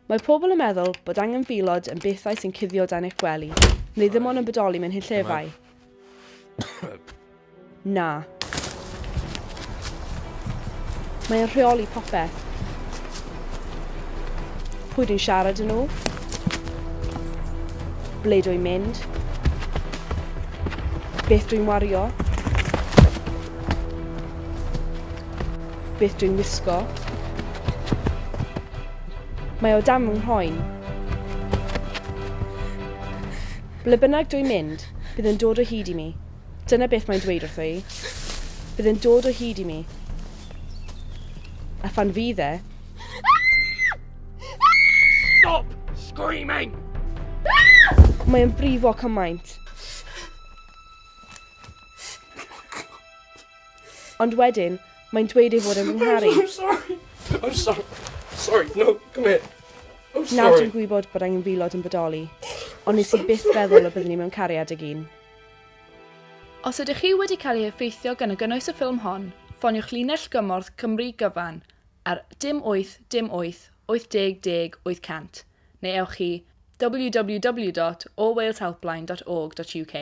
Mae pobl yn meddwl bod Anghenfilod yn bethau sy'n cuddio dan eich gwely, neu ddim ond yn bodoli mewn hunllefau. Na. Mae e'n reoli popeth. Pwy dwi'n siarad yn nhw? Ble dwi'n mynd? Beth dwi'n wario? Beth dwi'n wisgo? Mae o dam yng nghoen. Ble bynnag dwi'n mynd, bydd yn dod o hyd i mi. Dyna beth mae'n dweud wrtho i. Bydd yn dod o hyd i mi. A phan fydd e... Stop screaming! Mae'n brifo cymaint. Ond wedyn, mae'n dweud ei fod yn fy I'm sorry. Sorry, no, come here. I'm Nawr sorry. dwi'n gwybod bod Anghenfilod yn bodoli, ond nes i byth feddwl y byddwn ni mewn cariad ag un. Os ydych chi wedi cael ei effeithio gan y gynnwys y ffilm hon, ffoniwch linell gymorth Cymru gyfan ar 0888 80 10 800 neu ewch i www.allwaleshelpline.org.uk.